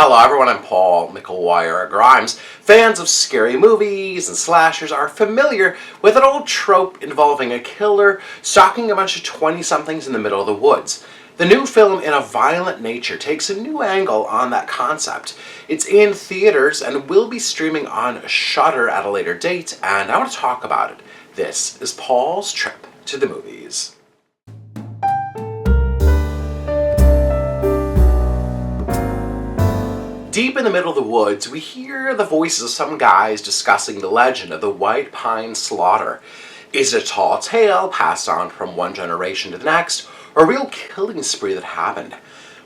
Hello everyone, I'm Paul McElwire Grimes. Fans of scary movies and slashers are familiar with an old trope involving a killer stalking a bunch of 20-somethings in the middle of the woods. The new film, In a Violent Nature, takes a new angle on that concept. It's in theaters and will be streaming on Shudder at a later date, and I want to talk about it. This is Paul's trip to the movies. Deep in the middle of the woods, we hear the voices of some guys discussing the legend of the White Pine Slaughter. Is it a tall tale passed on from one generation to the next, or a real killing spree that happened?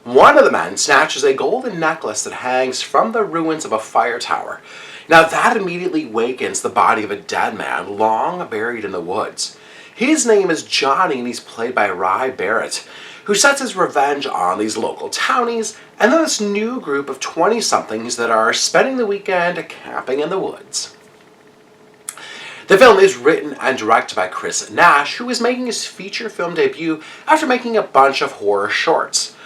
One of the men snatches a golden necklace that hangs from the ruins of a fire tower. Now that immediately wakens the body of a dead man long buried in the woods. His name is Johnny and he's played by Barrett, who sets his revenge on these local townies and then this new group of 20-somethings that are spending the weekend camping in the woods. The film is written and directed by Chris Nash, who is making his feature film debut after making a bunch of horror shorts.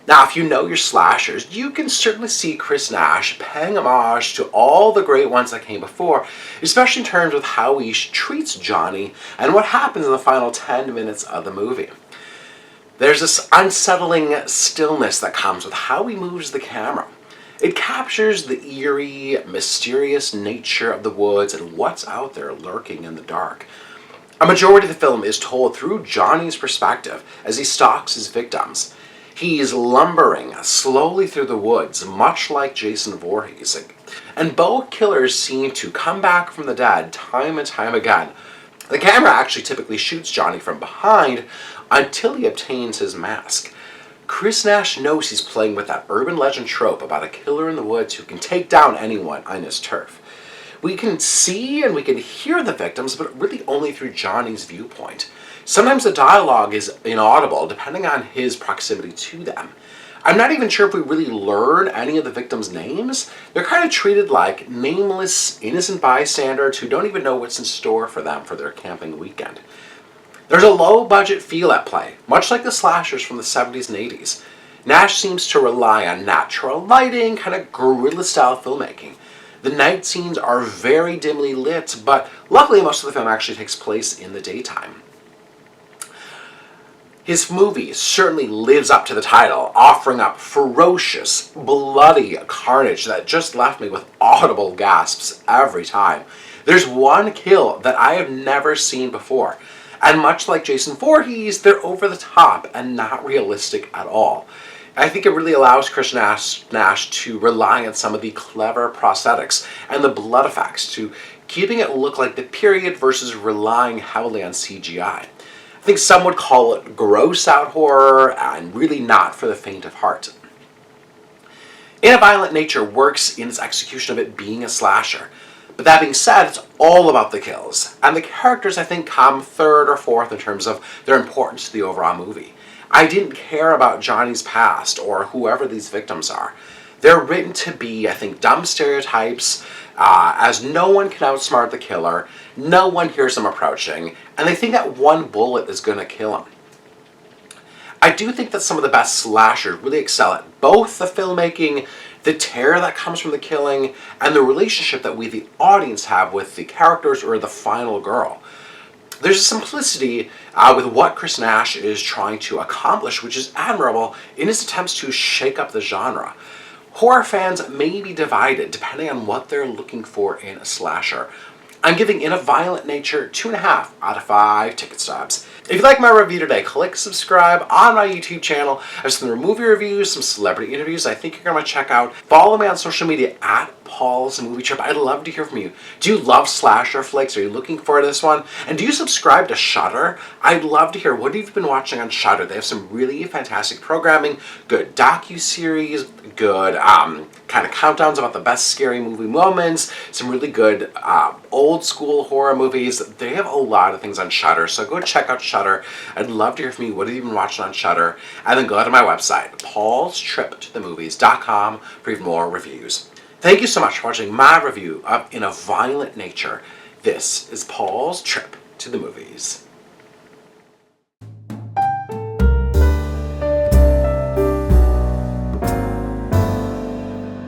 Now, if you know your slashers, you can certainly see Chris Nash paying homage to all the great ones that came before, especially in terms of how he treats Johnny and what happens in the final 10 minutes of the movie. There's this unsettling stillness that comes with how he moves the camera. It captures the eerie, mysterious nature of the woods and what's out there lurking in the dark. A majority of the film is told through Johnny's perspective as he stalks his victims. He's lumbering slowly through the woods, much like Jason Voorhees. And both killers seem to come back from the dead time and time again. The camera actually typically shoots Johnny from behind until he obtains his mask. Chris Nash knows he's playing with that urban legend trope about a killer in the woods who can take down anyone on his turf. We can see and we can hear the victims, but really only through Johnny's viewpoint. Sometimes the dialogue is inaudible, depending on his proximity to them. I'm not even sure if we really learn any of the victims' names. They're kind of treated like nameless, innocent bystanders who don't even know what's in store for them for their camping weekend. There's a low-budget feel at play, much like the slashers from the 70s and 80s. Nash seems to rely on natural lighting, kind of guerrilla-style filmmaking. The night scenes are very dimly lit, but luckily most of the film actually takes place in the daytime. His movie certainly lives up to the title, offering up ferocious, bloody carnage that just left me with audible gasps every time. There's one kill that I have never seen before, and much like Jason Voorhees, they're over the top and not realistic at all. I think it really allows Chris Nash to rely on some of the clever prosthetics and the blood effects to keeping it look like the period versus relying heavily on CGI. I think some would call it gross out horror and really not for the faint of heart. In a Violent Nature works in its execution of it being a slasher. But that being said, it's all about the kills. And the characters, I think, come third or fourth in terms of their importance to the overall movie. I didn't care about Johnny's past or whoever these victims are. They're written to be, I think, dumb stereotypes, as no one can outsmart the killer, no one hears them approaching, and they think that one bullet is going to kill him. I do think that some of the best slashers really excel at both the filmmaking, the terror that comes from the killing, and the relationship that we, the audience, have with the characters or the final girl. There's a simplicity with what Chris Nash is trying to accomplish, which is admirable in his attempts to shake up the genre. Horror fans may be divided depending on what they're looking for in a slasher. I'm giving In a Violent Nature 2.5 out of 5 ticket stubs. If you like my review today, click subscribe on my YouTube channel. I have some movie reviews, some celebrity interviews I think you're going to check out. Follow me on social media at Paul's Movie Trip. I'd love to hear from you. Do you love slasher flicks? Are you looking for this one? And do you subscribe to Shudder? I'd love to hear what you've been watching on Shudder. They have some really fantastic programming, good docu-series, good kind of countdowns about the best scary movie moments, some really good old school horror movies. They have a lot of things on Shudder, so go check out Shudder. I'd love to hear from you. What have you been watching on Shudder? And then go to my website, paulstriptothemovies.com, for even more reviews. Thank you so much for watching my review of In a Violent Nature. This is Paul's Trip to the Movies.